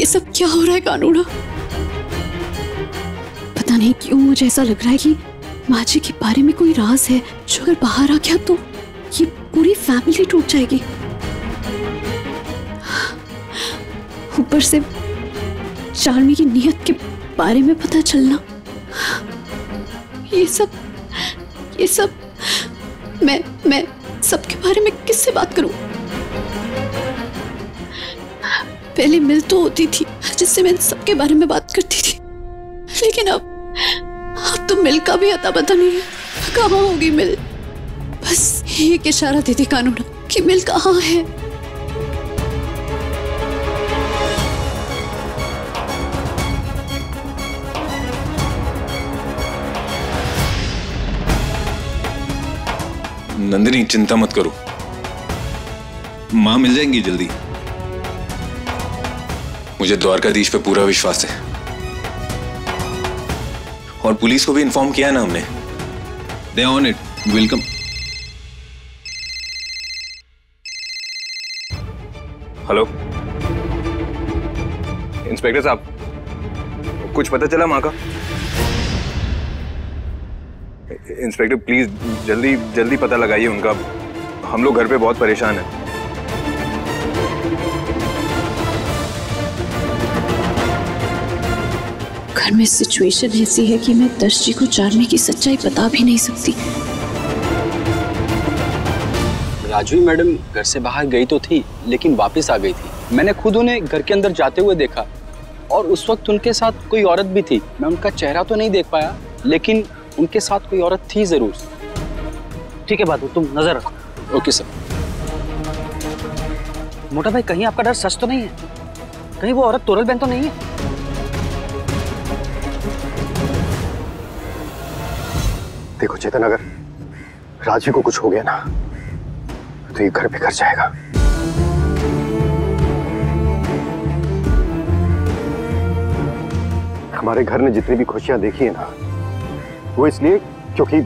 ये सब क्या हो रहा है कानूड़ा? पता नहीं क्यों मुझे ऐसा लग रहा है कि माँ जी के बारे में कोई राज है जो अगर बाहर आ गया तो ये पूरी फैमिली टूट जाएगी। ऊपर से चार्मी की नीयत के बारे में पता चलना, ये सब मैं सबके बारे में किससे बात करूं? पहले मिल तो होती थी जिससे मैं सबके बारे में बात करती थी, लेकिन अब तो मिल का भी अता पता नहीं है। कहाँ होगी मिल? बस एक इशारा दे दे कानूना कि मिल कहाँ है। नंदिनी चिंता मत करो, मां मिल जाएंगी जल्दी। मुझे द्वारकाधीश पे पूरा विश्वास है और पुलिस को भी इन्फॉर्म किया ना हमने। They on it, welcome. Hello inspector साहब, कुछ पता चला माँ का? इंस्पेक्टर प्लीज जल्दी पता लगाइए उनका, हम लोग घर पे बहुत परेशान हैं। घर में सिचुएशन ऐसी है कि मैं दर्श जी को चार्मी की सच्चाई बता भी नहीं सकती। राजवी मैडम घर से बाहर गई तो थी लेकिन वापस आ गई थी। मैंने खुद उन्हें घर के अंदर जाते हुए देखा और उस वक्त उनके साथ कोई औरत भी थी। मैं उनका चेहरा तो नहीं देख पाया लेकिन उनके साथ कोई औरत थी जरूर। ठीक है बाबू, तुम नजर रखो। Okay sir. मोटा भाई, कहीं आपका डर सच तो नहीं है? कहीं वो औरत तोरल बहन तो नहीं है? देखो चेतन, अगर राजवी को कुछ हो गया ना तो ये घर बिखर जाएगा। हमारे घर ने जितनी भी खुशियां देखी है ना, वो इसलिए क्योंकि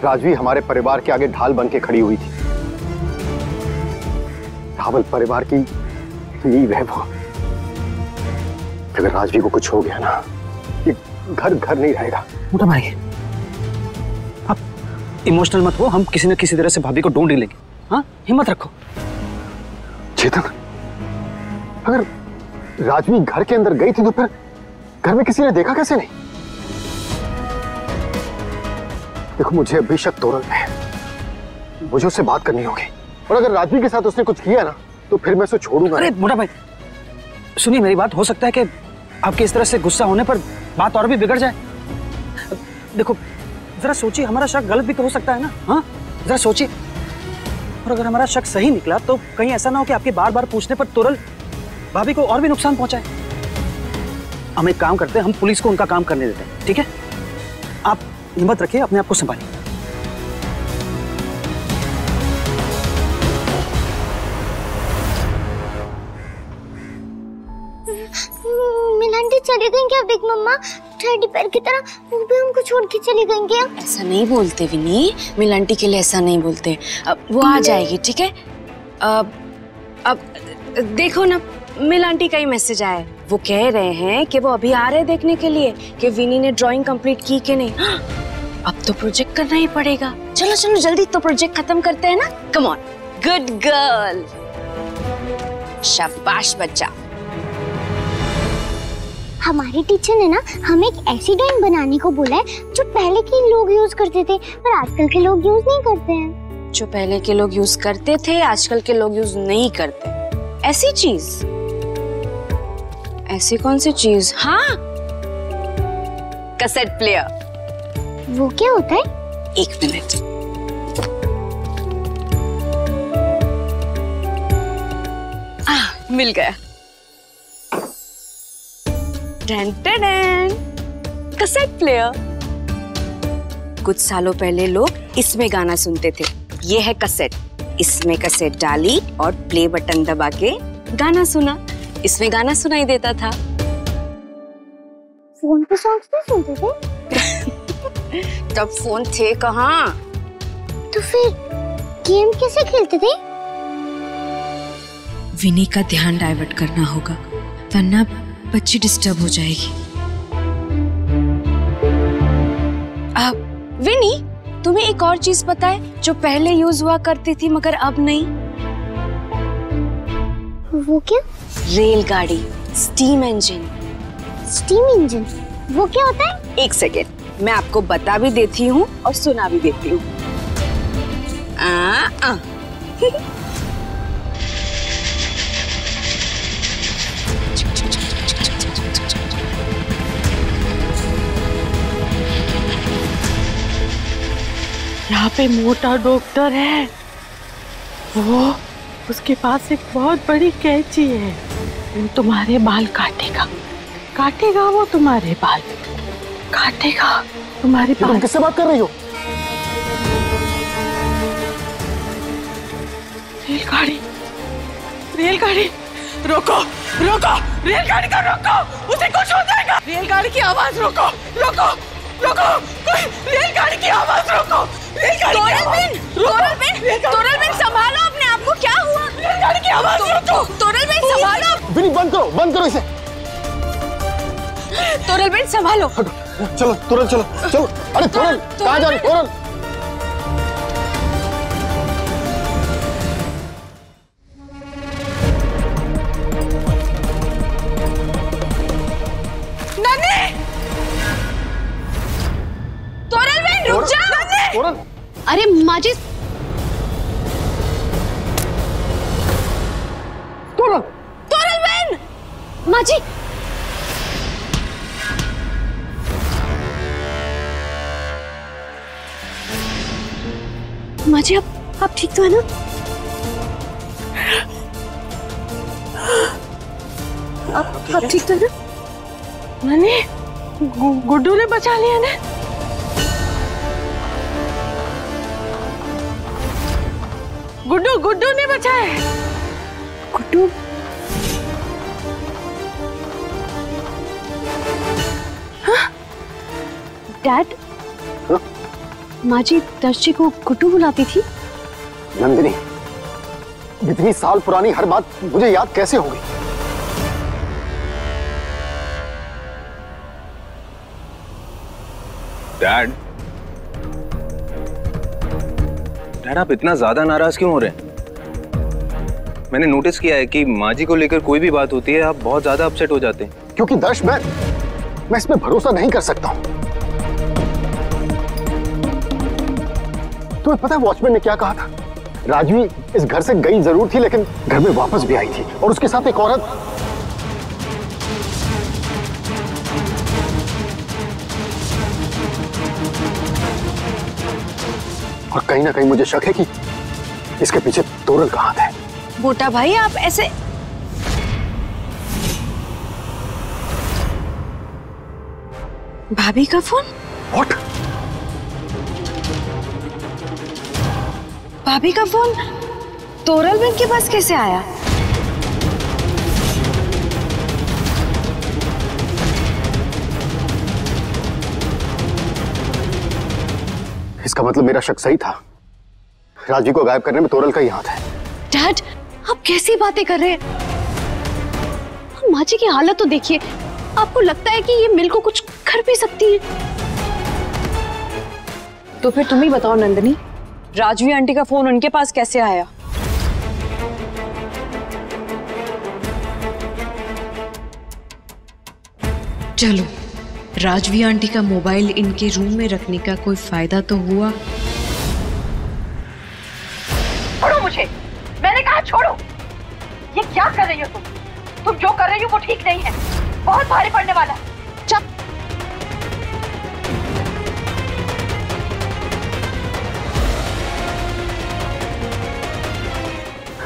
राजवी हमारे परिवार के आगे ढाल बन के खड़ी हुई थी। रावल परिवार की नींव है वो। अगर राजवी को कुछ हो गया ना, ये घर नहीं रहेगा। मोटा भाई, आप इमोशनल मत हो, हम किसी न किसी तरह से भाभी को ढूंढ ही लेंगे। हाँ, हिम्मत रखो। चेतन, अगर राजवी घर के अंदर गई थी तो फिर घर में किसी ने देखा कैसे नहीं? देखो मुझे अभी शक तोरल पे है, मुझे उससे बात करनी होगी। और अगर राजवी के साथ उसने कुछ किया ना तो फिर मैं उसे छोड़ूंगा। अरे मोटा भाई सुनिए मेरी बात, हो सकता है कि आपके इस तरह से गुस्सा होने पर बात और भी बिगड़ जाए। देखो जरा सोचिए, हमारा शक गलत भी तो हो सकता है ना। हाँ जरा सोचिए, और अगर हमारा शक सही निकला तो कहीं ऐसा ना हो कि आपके बार बार पूछने पर तोरल भाभी को और भी नुकसान पहुंचाए। हम एक काम करते हैं, हम पुलिस को उनका काम करने देते हैं, ठीक है? आप हिम्मत रखिए, अपने आप को संभालिए। मिलांटी चली गई क्या बिग मम्मा? टेडी बेयर की तरह वो भी हमको छोड़ के चली गई क्या? ऐसा नहीं बोलते विनी, मिलांटी के लिए ऐसा नहीं बोलते। अब वो आ जाएगी, ठीक है? अब देखो ना, मिलांटी का ही मैसेज आया है। वो कह रहे हैं कि वो अभी आ रहे हैं देखने के लिए कि विनी ने ड्राइंग कंप्लीट की कि नहीं। अब तो प्रोजेक्ट करना ही पड़ेगा। चलो चलो जल्दी तो प्रोजेक्ट खत्म करते हैं ना। कम ऑन, गुड गर्ल, शाबाश बच्चा। हमारी टीचर ने ना हमें एक ऐसी ड्राइंग बनाने को बोला है जो पहले के लोग यूज करते थे पर आजकल के लोग यूज नहीं करते हैं। जो पहले के लोग यूज करते थे आजकल के लोग यूज नहीं करते। ऐसी चीज? ऐसी कौन सी चीज? हाँ, कैसेट प्लेयर। वो क्या होता है? एक मिनट। मिल गया। Cassette player. कुछ सालों पहले लोग इसमें गाना सुनते थे। ये है कैसेट। इसमें कैसेट डाली और प्ले बटन दबा के गाना सुना। इसमें गाना सुनाई देता था। फोन पे सॉन्ग्स नहीं सुनते थे? तब फोन थे कहाँ? तो फिर गेम कैसे खेलते थे? विनी का ध्यान डाइवर्ट करना होगा। वरना बच्ची डिस्टर्ब हो जाएगी। विनी, तुम्हें एक और चीज पता है जो पहले यूज हुआ करती थी मगर अब नहीं? वो क्या? रेलगाड़ी, स्टीम इंजन। स्टीम इंजन वो क्या होता है? एक सेकेंड, मैं आपको बता भी देती हूँ और सुना भी देती हूँ। यहाँ पे मोटा डॉक्टर है, वो उसके पास एक बहुत बड़ी कैंची है, वो तुम्हारे बाल काटेगा, काटेगा वो तुम्हारे बाल, काटेगा तुम्हारे बाल। तुम किससे बात कर रही हो? रेलगाड़ी, रेलगाड़ी, रोको, रोको, रेलगाड़ी को रोको, उसे कुछ हो जाएगा। रेलगाड़ी की आवाज रोको, रोको, रोको, कोई रेलगाड़ी की आवाज रोको। तोरलबेन, संभालो अपने आप को, क्या हुआ? रेलगाड़ी की आवाज रोको। तोरलबेन संभालो। विनी बंद करो, बंद करो इसे। तोरलबेन संभालो। चलो तुरंत चलो, चलो। अरे तोरल, कहाँ जा रही तोरल? तोरलबेन रुक जा। तोरल, अरे माँ जी, तोरल, तोरलबेन, माँ जी, माँ जी, आप ठीक तो है ना? आप ठीक तो है ना? नन्ही, गुड्डू ने बचा लिया ना? गुड्डू ने बचाया। गुड्डू, डैड, माँ जी दर्शी को गुड्डू बुलाती थी। नंदिनी, इतनी साल पुरानी हर बात मुझे याद कैसे होगी? डैड, आप इतना ज्यादा नाराज क्यों हो रहे हैं? मैंने नोटिस किया है कि माँ जी को लेकर कोई भी बात होती है आप बहुत ज्यादा अपसेट हो जाते हैं। क्योंकि दर्श, मैं इसमें भरोसा नहीं कर सकता हूं। तुम्हें पता है वॉचमैन ने क्या कहा था? राजवी इस घर से गई जरूर थी लेकिन घर में वापस भी आई थी और उसके साथ एक औरत। और कहीं ना कहीं मुझे शक है कि इसके पीछे तोरल का हाथ है। मोटा भाई, आप ऐसे भाभी का फोन? What? भाभी का फोन तोरलबेन के पास कैसे आया? इसका मतलब मेरा शक सही था। राजवी को गायब करने में तोरल का ही हाथ है। डैड, आप कैसी बातें कर रहे हैं? माँ जी की हालत तो देखिए। आपको लगता है कि ये मिल को कुछ कर भी सकती है? तो फिर तुम ही बताओ नंदिनी, राजवी आंटी का फोन उनके पास कैसे आया? चलो, राजवी आंटी का मोबाइल इनके रूम में रखने का कोई फायदा तो हुआ। छोड़ो मुझे, मैंने कहा छोड़ो। ये क्या कर रही हो तुम जो कर रही हो वो ठीक नहीं है, बहुत भारी पड़ने वाला है। चल।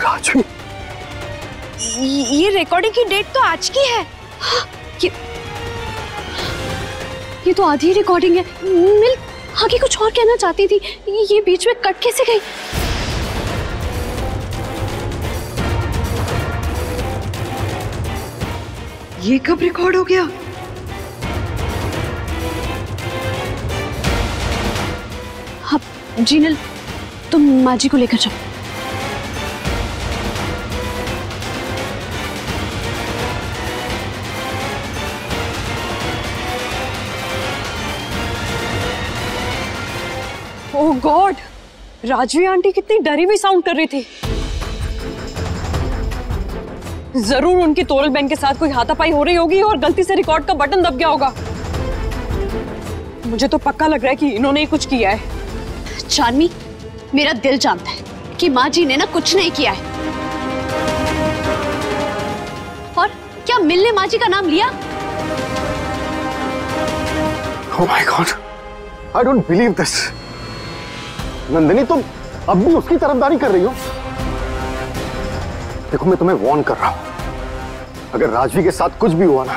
राजवी, ये रिकॉर्डिंग की डेट तो आज की है। ये तो आधी रिकॉर्डिंग है। मिल आगे कुछ और कहना चाहती थी, ये बीच में कट कैसे गई? ये कब रिकॉर्ड हो गया? हाँ, जीनल, तुम माँ जी को लेकर जाओ। गॉड, राजवी आंटी कितनी डरी हुई साउंड कर रही थी। जरूर उनकी तोरल बहन के साथ कोई हाथापाई हो रही होगी और गलती से रिकॉर्ड का बटन दब गया होगा। मुझे तो पक्का लग रहा है कि इन्होंने ही कुछ किया है। चांदनी, मेरा दिल जानता है कि माँ जी ने ना कुछ नहीं किया है। और क्या मिल ने माँ जी का नाम लिया? Oh my God, I don't believe this. Nandini, तुम अब भी उसकी तरफदारी कर रही हो? देखो, मैं तुम्हें वार्न कर रहा हूं, अगर राजवी के साथ कुछ भी हुआ ना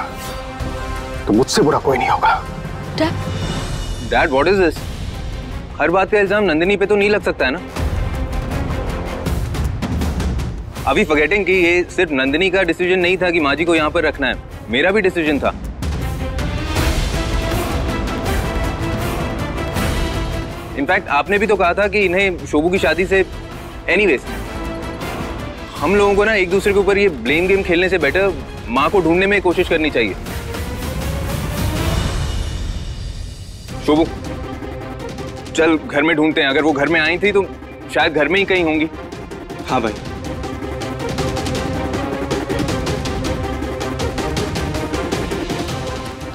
तो मुझसे बुरा कोई नहीं होगा। Dad, what is this? हर बात का इल्जाम नंदिनी पे तो नहीं लग सकता है ना? अभी फॉरगेटिंग कि ये सिर्फ नंदिनी का डिसीजन नहीं था कि माँ जी को यहाँ पर रखना है, मेरा भी डिसीजन था। इनफैक्ट आपने भी तो कहा था कि इन्हें शोभू की शादी से एनीवेज, हम लोगों को ना एक दूसरे के ऊपर ये ब्लेम गेम खेलने से बेटर माँ को ढूंढने में कोशिश करनी चाहिए। शोभू, चल घर में ढूंढते हैं। अगर वो घर में आई थी तो शायद घर में ही कहीं होंगी। हाँ भाई।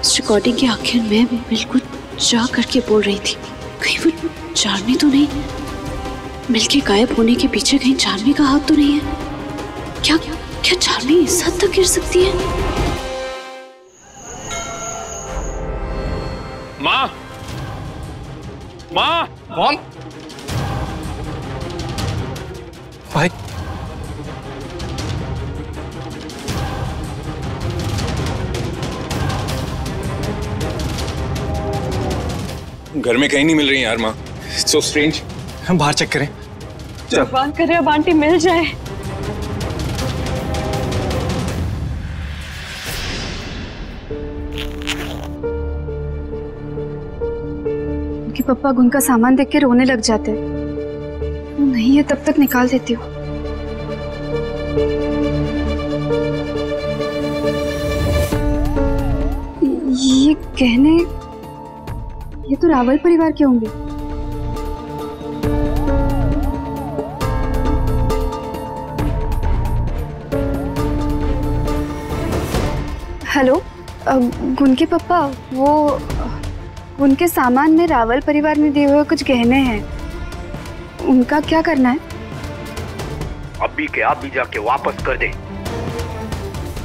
इस रिकॉर्डिंग के आखिर में बिल्कुल जा करके बोल रही थी, कहीं वो चांदनी तो नहीं? मिलके गायब होने के पीछे कहीं चांदनी का हाथ तो नहीं है? क्या क्या चांदनी इस हद तक गिर सकती है? माँ, माँ, कौन? भाई, घर में कहीं नहीं मिल रही यार माँ। So strange. हम बाहर चेक करें। भगवान करे अब आंटी मिल जाए। उनके पापा उनका सामान देख के रोने लग जाते हैं। वो नहीं है तब तक निकाल देती हूँ। ये गहने, ये तो रावल परिवार के होंगे। हेलो, गुन के पापा, वो उनके सामान में रावल परिवार ने दिए हुए कुछ गहने हैं, उनका क्या करना है? अभी के आप भी जाके वापस कर दे।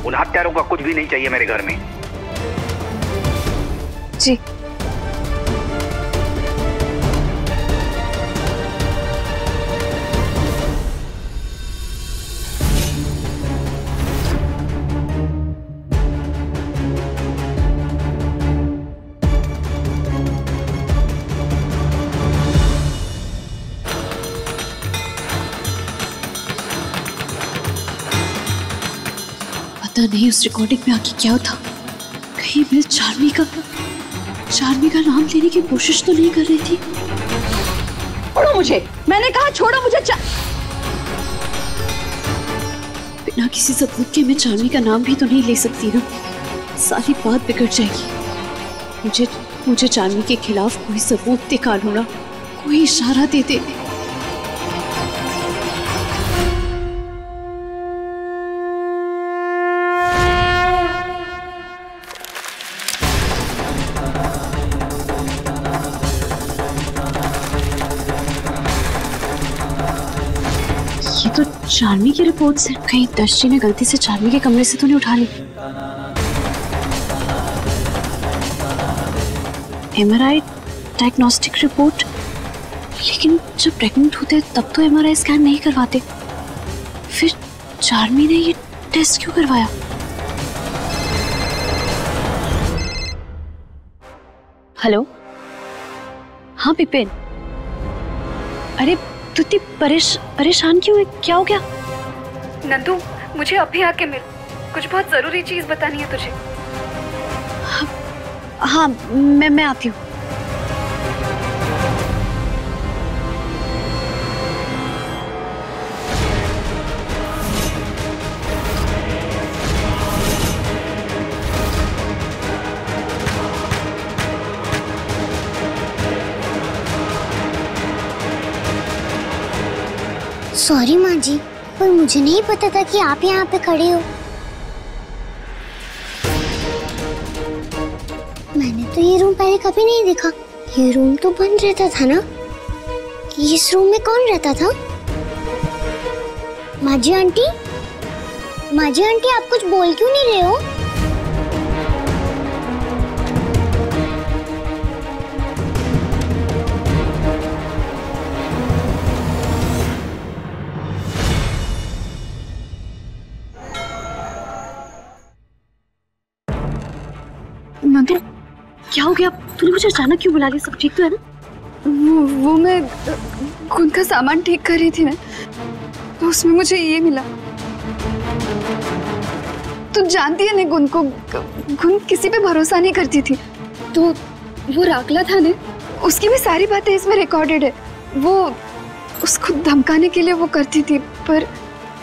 उन हत्यारों का कुछ भी नहीं चाहिए मेरे घर में। जी। पता नहीं उस रिकॉर्डिंग में आगे क्या था। कहीं मिल चार्मी का नाम लेने की कोशिश तो नहीं कर रही थी? छोड़ो मुझे, मैंने कहा छोड़ो मुझे। बिना किसी सबूत के मैं चार्मी का नाम भी तो नहीं ले सकती ना, सारी बात बिगड़ जाएगी। मुझे चार्मी के खिलाफ कोई सबूत दिखा लो ना, कोई इशारा दे दे। तो चार्मी की रिपोर्ट से कहीं दर्शी ने गलती से चार्मी के कमरे से तो नहीं उठा ली? एमआरआई डायग्नोस्टिक रिपोर्ट, लेकिन जब प्रेग्नेंट होते तब तो एमआरआई स्कैन नहीं करवाते, फिर चार्मी ने ये टेस्ट क्यों करवाया? हेलो, हाँ पिपिन। अरे तू इतनी परेशान क्यों है? क्या हो गया? नंदू, मुझे अभी आके मिल, कुछ बहुत जरूरी चीज बतानी है तुझे। हाँ, मैं आती हूँ। सॉरी माँ जी, पर मुझे नहीं पता था कि आप यहाँ पे खड़े हो। मैंने तो ये रूम पहले कभी नहीं देखा। ये रूम तो बंद रहता था ना? इस रूम में कौन रहता था? माँ जी आंटी, माँ जी आंटी, आप कुछ बोल क्यों नहीं रहे हो? नंदू, क्या हो गया? तूने मुझे अचानक क्यों बुला लिया? सब ठीक तो है ना? वो मैं गुन का सामान ठीक कर रही थी ना, तो उसमें मुझे ये मिला। तू जानती है ना गुन को, गुन किसी पे भरोसा नहीं करती थी। तो वो राकला था ने, उसकी भी सारी बातें इसमें रिकॉर्डेड है। वो उसको धमकाने के लिए वो करती थी, पर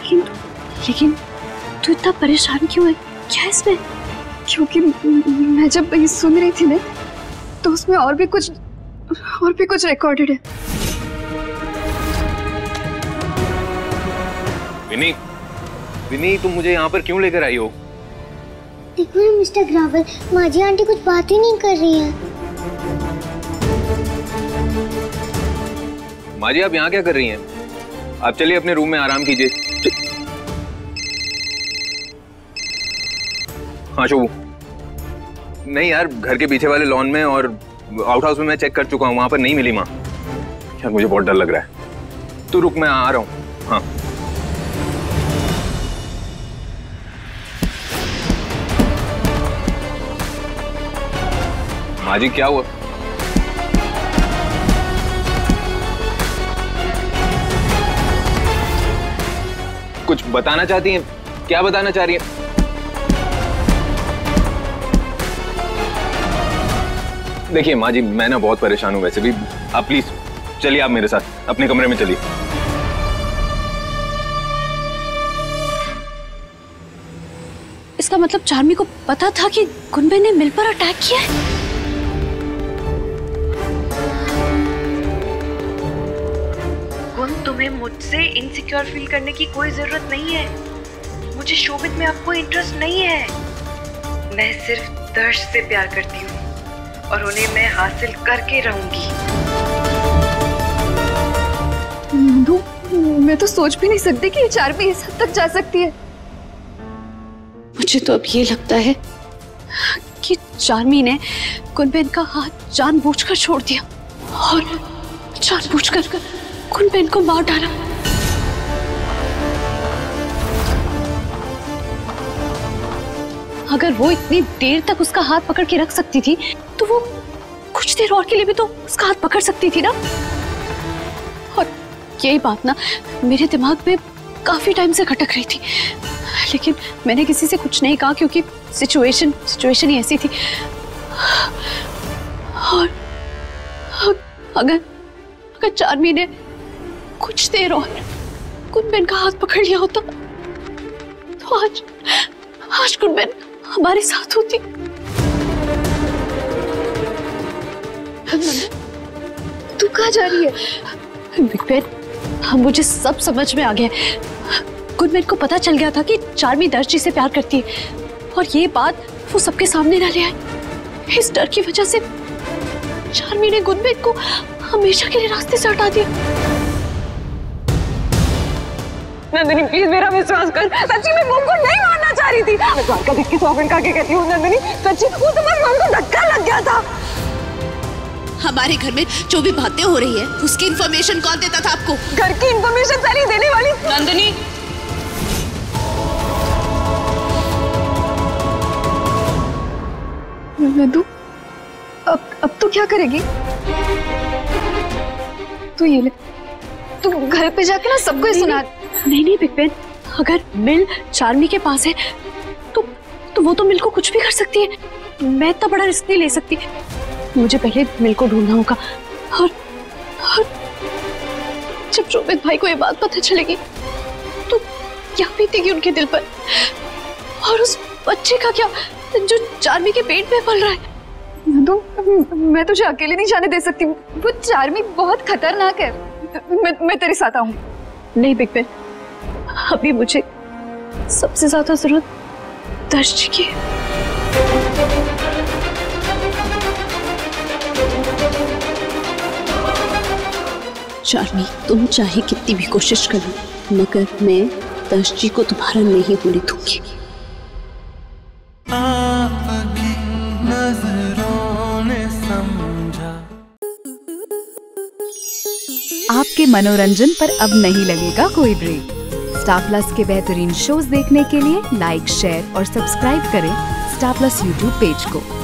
लेकिन तू इतना परेशान क्यों है? क्या इसमें? क्योंकि मैं जब ये सुन रही थी ना, तो उसमें और भी कुछ रिकॉर्डेड है। विनी, विनी, तुम मुझे यहाँ पर क्यों लेकर आई हो? देखो ना मिस्टर ग्रावल, माँ जी आंटी कुछ बात ही नहीं कर रही है। माँ जी, आप यहाँ क्या कर रही हैं? आप चलिए अपने रूम में आराम कीजिए। हाँ शोभू, नहीं यार, घर के पीछे वाले लॉन में और आउट हाउस में मैं चेक कर चुका हूँ, वहां पर नहीं मिली माँ। यार मुझे बहुत डर लग रहा है। तू रुक, मैं आ रहा हूँ। हाँ माँ जी, क्या हुआ? कुछ बताना चाहती हैं? क्या बताना चाह रही हैं? देखिए माँ जी, मैं ना बहुत परेशान हूँ वैसे भी। आप प्लीज चलिए, आप मेरे साथ अपने कमरे में चलिए। इसका मतलब चार्मी को पता था कि गुनबे ने मिल पर अटैक किया है? गुन, तुम्हें मुझसे इनसिक्योर फील करने की कोई जरूरत नहीं है। मुझे शोभित में अब कोई इंटरेस्ट नहीं है। मैं सिर्फ दर्श से प्यार करती हूँ और उन्हें मैं हासिल करके रहूंगी। नंदू, मैं तो सोच भी नहीं सकती कि ये चार्मी इस हद तक जा सकती है। मुझे तो अब ये लगता है कि चार्मी ने गुनबेन का हाथ जानबूझकर छोड़ दिया और जानबूझकर गुनबेन को मार डाला। अगर वो इतनी देर तक उसका हाथ पकड़ के रख सकती थी, तो वो कुछ देर और के लिए भी तो उसका हाथ पकड़ सकती थी ना। और यही बात ना मेरे दिमाग में काफी टाइम से खटक रही थी, लेकिन मैंने किसी से कुछ नहीं कहा क्योंकि सिचुएशन ही ऐसी थी। और अगर चार्मी ने कुछ देर और गुनबेन का हाथ पकड़ लिया होता, तो आज गुनबेन हमारे साथ होती। तू कहाँ जा रही है? बिग बेन, मुझे सब समझ में आ गया। गुनबेन को पता चल गया था कि चार्मी दर्श जी से प्यार करती है, और ये बात वो सबके सामने ना ले आए। इस डर की वजह से चार्मी ने गुनबेन को हमेशा के लिए रास्ते से हटा दिया। नंदिनी प्लीज मेरा विश्वास कर, सच्ची मैं मॉम को नहीं मारना चाह रही थी। मैं द्वारका दिख के सौगंध खा के कहती हूँ नंदिनी, सच्ची वो तुम्हारी मॉम को धक्का लग गया था। हमारे घर में जो भी बातें हो रही है उसकी इंफॉर्मेशन कौन देता था आपको? घर की इंफॉर्मेशन पहले देने वाली नंदिनी। नंदू, अब तू क्या करेगी? तू ये ले, तू घर पे जाके ना सबको सुना। नहीं बिग बेन, अगर मिल चार्मी के पास है तो वो तो मिल को कुछ भी कर सकती है। मैं इतना बड़ा रिस्क नहीं ले सकती। मुझे पहले मिल को ढूंढना होगा, और जब शोभित भाई को ये बात पता चलेगी तो क्या बीतेगी उनके दिल पर, और उस बच्चे का क्या जो चार्मी के पेट में पल रहा है। नंदू, मैं तुझे अकेले नहीं जाने दे सकती। वो चार्मी बहुत खतरनाक है। मैं तेरे साथ आऊंगी। नहीं बिग बैन, अभी मुझे सबसे ज्यादा जरूरत दर्श जी की है। चार्मी, तुम चाहे कितनी भी कोशिश करो मगर मैं दर्श जी को तुम्हारा नहीं होने दूंगी। आपके मनोरंजन पर अब नहीं लगेगा कोई ब्रेक। स्टार प्लस के बेहतरीन शोज देखने के लिए लाइक, शेयर और सब्सक्राइब करें स्टार प्लस यूट्यूब पेज को।